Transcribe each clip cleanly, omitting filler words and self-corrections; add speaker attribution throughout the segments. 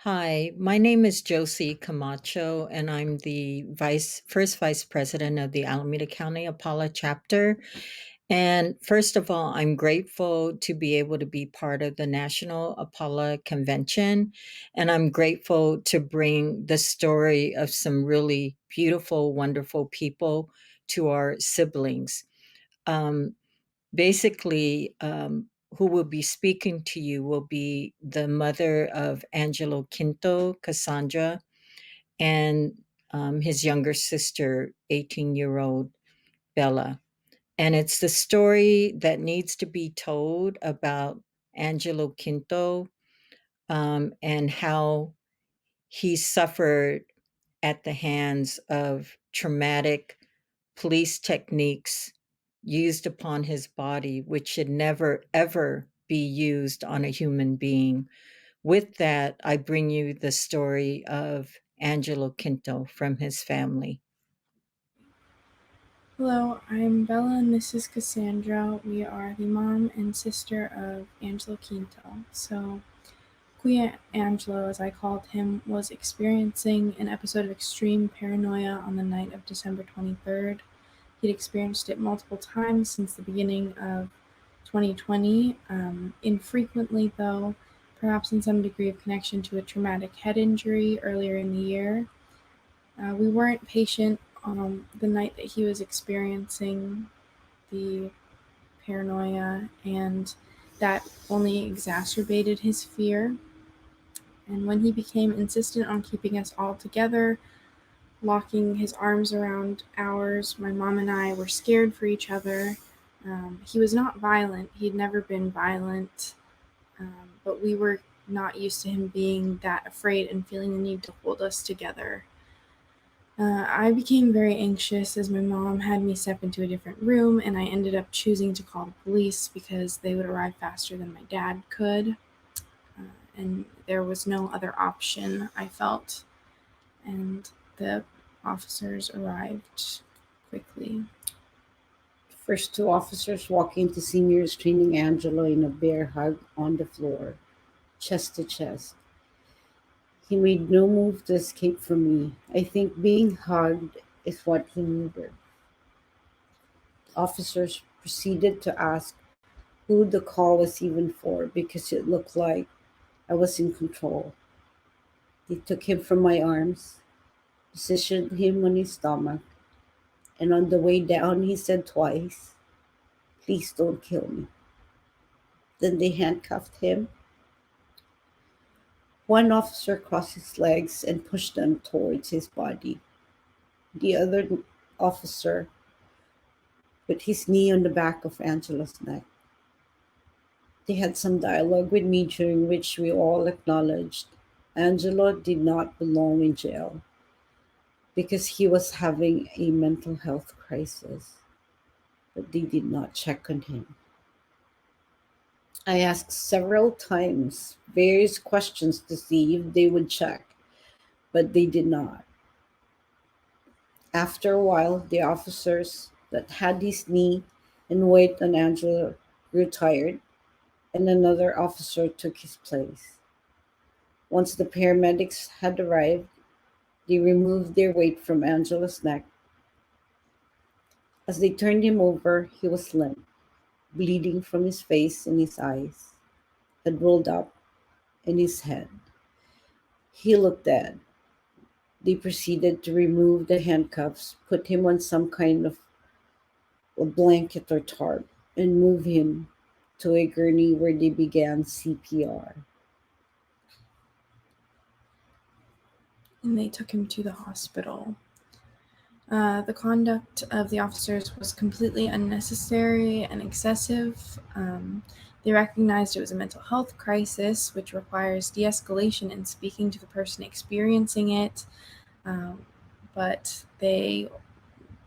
Speaker 1: Hi, my name is Josie Camacho, and I'm the first vice president of the Alameda County Apala chapter. And first of all, I'm grateful to be able to be part of the National Apala Convention. And I'm grateful to bring the story of some really beautiful, wonderful people to our siblings. Um, basically, who will be speaking to you will be the mother of Angelo Quinto, Cassandra, and his younger sister, 18-year-old Bella. And it's the story that needs to be told about Angelo Quinto, and how he suffered at the hands of traumatic police techniques used upon his body, which should never, ever be used on a human being. With that, I bring you the story of Angelo Quinto from his family.
Speaker 2: Hello, I'm Bella and this is Cassandra. We are the mom and sister of Angelo Quinto. So, Kuya Angelo, as I called him, was experiencing an episode of extreme paranoia on the night of December 23rd. He'd experienced it multiple times since the beginning of 2020, infrequently though, perhaps in some degree of connection to a traumatic head injury earlier in the year. We weren't patient the night that he was experiencing the paranoia, and that only exacerbated his fear. And when he became insistent on keeping us all together, locking his arms around ours, my mom and I were scared for each other. He was not violent, he'd never been violent, but we were not used to him being that afraid and feeling the need to hold us together. I became very anxious as my mom had me step into a different room, and I ended up choosing to call the police because they would arrive faster than my dad could. And there was no other option, I felt. And the officers arrived quickly.
Speaker 3: The first two officers walk into seniors training Angelo in a bear hug on the floor, chest to chest. He made no move to escape from me. I think being hugged is what he needed. Officers proceeded to ask who the call was even for because it looked like I was in control. They took him from my arms, positioned him on his stomach, and on the way down he said twice, "Please don't kill me." Then they handcuffed him. One officer crossed his legs and pushed them towards his body. The other officer put his knee on the back of Angela's neck. They had some dialogue with me during which we all acknowledged Angelo did not belong in jail because he was having a mental health crisis, but they did not check on him. I asked several times various questions to see if they would check, but they did not. After a while, the officers that had his knee and weight on Angelo grew tired, and another officer took his place. Once the paramedics had arrived, they removed their weight from Angelo's neck. As they turned him over, he was limp, bleeding from his face and his eyes had rolled up in his head. He looked dead. They proceeded to remove the handcuffs, put him on some kind of a blanket or tarp, and move him to a gurney where they began CPR.
Speaker 2: And they took him to the hospital. The conduct of the officers was completely unnecessary and excessive. They recognized it was a mental health crisis, which requires de escalation and speaking to the person experiencing it. Um, but they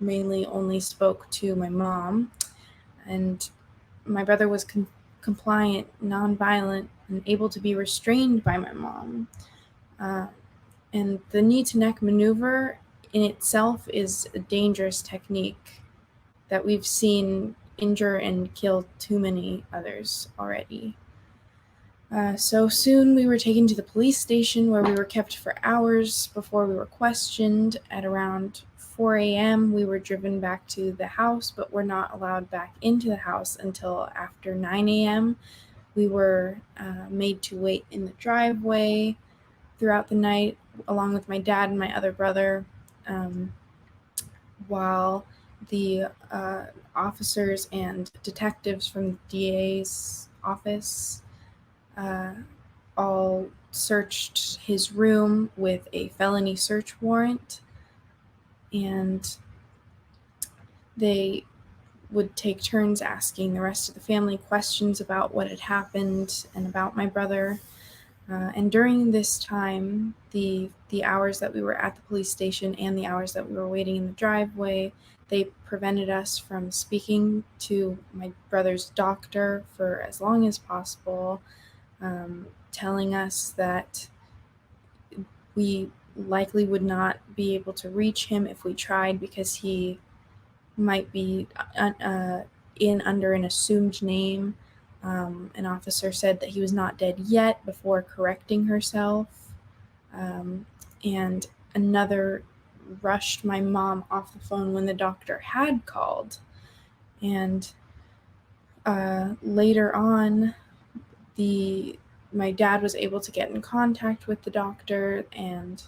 Speaker 2: mainly only spoke to my mom, and my brother was compliant, nonviolent, and able to be restrained by my mom. Uh, and the knee to neck maneuver in itself is a dangerous technique that we've seen injure and kill too many others already. So soon we were taken to the police station where we were kept for hours before we were questioned. At around 4 a.m., we were driven back to the house, but were not allowed back into the house until after 9 a.m. We were made to wait in the driveway throughout the night, along with my dad and my other brother, um, while the officers and detectives from the DA's office uh, all searched his room with a felony search warrant, and they would take turns asking the rest of the family questions about what had happened and about my brother. And during this time, the hours that we were at the police station and the hours that we were waiting in the driveway, they prevented us from speaking to my brother's doctor for as long as possible, telling us that we likely would not be able to reach him if we tried because he might be in under an assumed name. An officer said that he was not dead yet before correcting herself. And another rushed my mom off the phone when the doctor had called. And later on, the my dad was able to get in contact with the doctor, and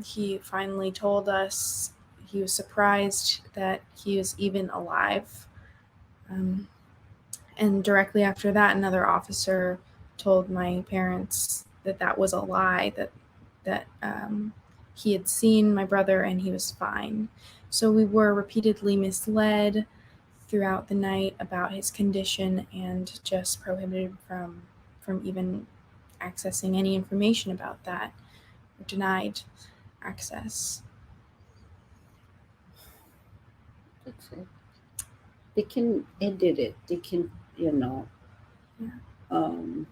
Speaker 2: he finally told us he was surprised that he was even alive. Um, and directly after that, another officer told my parents that that was a lie, that he had seen my brother and he was fine. So we were repeatedly misled throughout the night about his condition and just prohibited from even accessing any information about that, or denied access.
Speaker 3: That's it. They can edit it. They can, you know.
Speaker 2: Yeah.
Speaker 3: Um,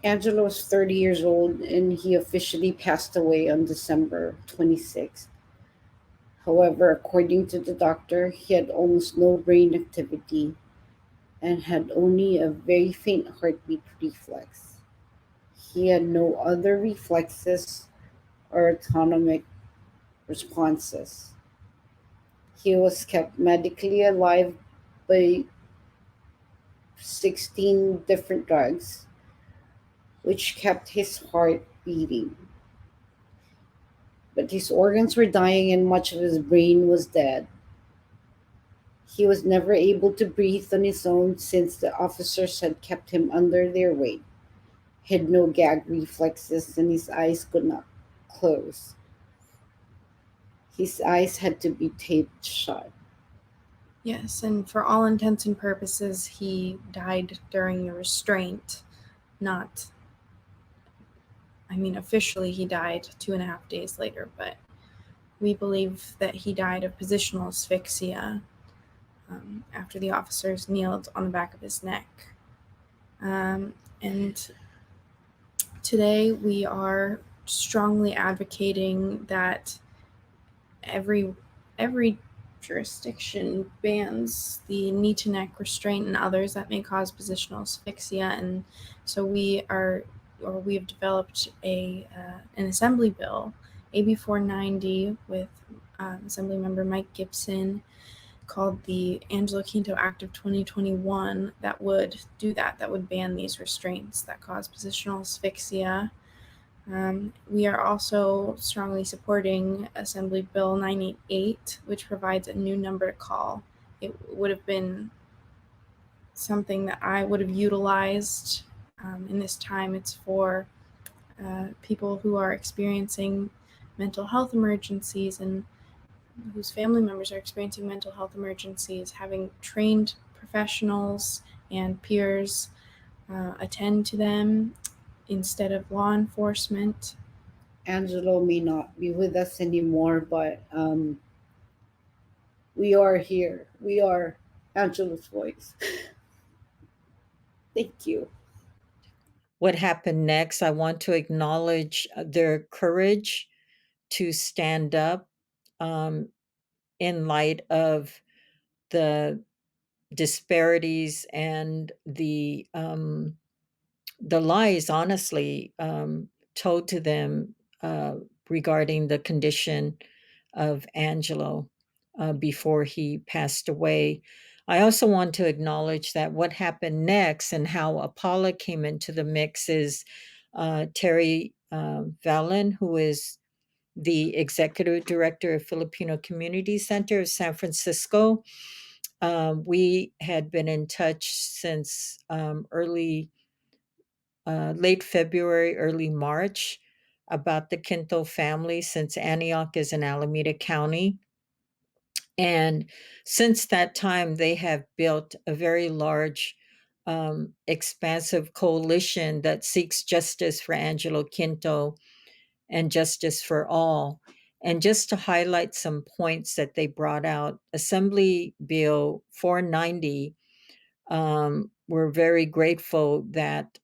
Speaker 3: Angelo was 30 years old and he officially passed away on December 26th. However, according to the doctor, he had almost no brain activity and had only a very faint heartbeat reflex. He had no other reflexes or autonomic responses. He was kept medically alive by 16 different drugs, which kept his heart beating. But his organs were dying and much of his brain was dead. He was never able to breathe on his own since the officers had kept him under their weight. He had no gag reflexes and his eyes could not close. His eyes had to be taped shut.
Speaker 2: Yes, and for all intents and purposes, he died during the restraint, not, I mean, officially he died 2.5 days later, but we believe that he died of positional asphyxia after the officers kneeled on the back of his neck. And today we are strongly advocating that every jurisdiction bans the knee to neck restraint and others that may cause positional asphyxia, and so we have developed a an assembly bill, AB 490, with Assembly Member Mike Gibson, called the Angelo Quinto Act of 2021, that would do that. That would ban these restraints that cause positional asphyxia. We are also strongly supporting Assembly Bill 988, which provides a new number to call. It would have been something that I would have utilized in this time. It's for people who are experiencing mental health emergencies and whose family members are experiencing mental health emergencies, having trained professionals and peers attend to them instead of law enforcement.
Speaker 3: Angelo may not be with us anymore, but we are here. We are Angelo's voice. Thank you.
Speaker 1: What happened next? I want to acknowledge their courage to stand up um, in light of the disparities and the lies, honestly, told to them regarding the condition of Angelo before he passed away. I also want to acknowledge that what happened next and how Apollo came into the mix is Terry Valen, who is the executive director of Filipino Community Center of San Francisco. We had been in touch since late February, early March about the Quinto family, since Antioch is in Alameda County. And since that time, they have built a very large, expansive coalition that seeks justice for Angelo Quinto and justice for all. And just to highlight some points that they brought out, Assembly Bill 490, we're very grateful that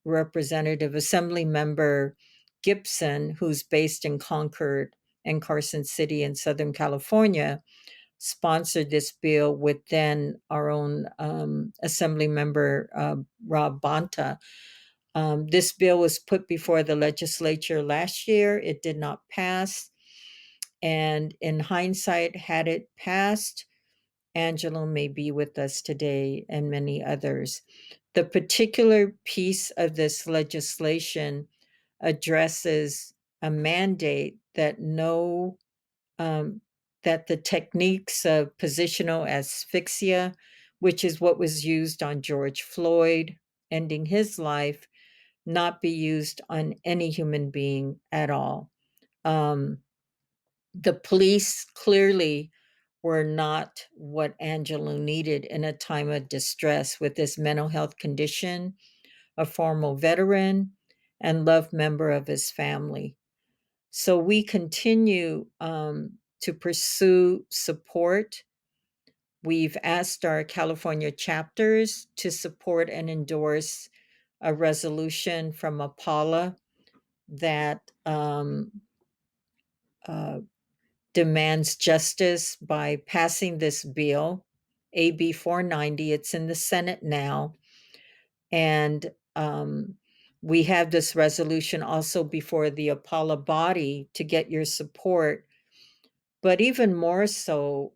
Speaker 1: Representative Assembly Member Gibson, who's based in Concord and Carson City in Southern California, sponsored this bill with then our own Assembly Member Rob Bonta. This bill was put before the legislature last year. It did not pass. And in hindsight, had it passed, Angelo may be with us today and many others. The particular piece of this legislation addresses a mandate that um, that the techniques of positional asphyxia, which is what was used on George Floyd, ending his life, not be used on any human being at all. Um, the police clearly were not what Angelo needed in a time of distress with his mental health condition, a former veteran, and loved member of his family. So we continue to pursue support. We've asked our California chapters to support and endorse a resolution from APALA that uh, demands justice by passing this bill, AB 490. It's in the Senate now. And we have this resolution also before the APALA body to get your support. But even more so,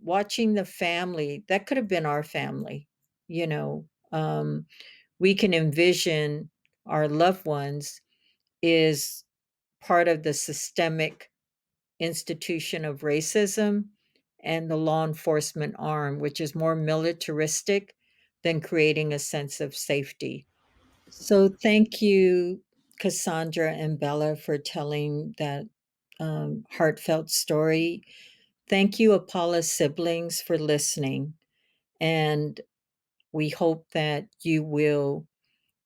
Speaker 1: watching the family, that could have been our family, you know. We can envision our loved ones is part of the systemic institution of racism and the law enforcement arm, which is more militaristic than creating a sense of safety. So, thank you, Cassandra and Bella, for telling that heartfelt story. Thank you, Apollo's siblings, for listening. And we hope that you will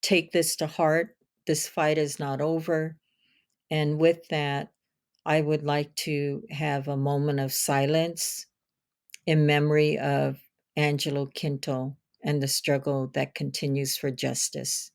Speaker 1: take this to heart. This fight is not over. And with that, I would like to have a moment of silence in memory of Angelo Quinto and the struggle that continues for justice.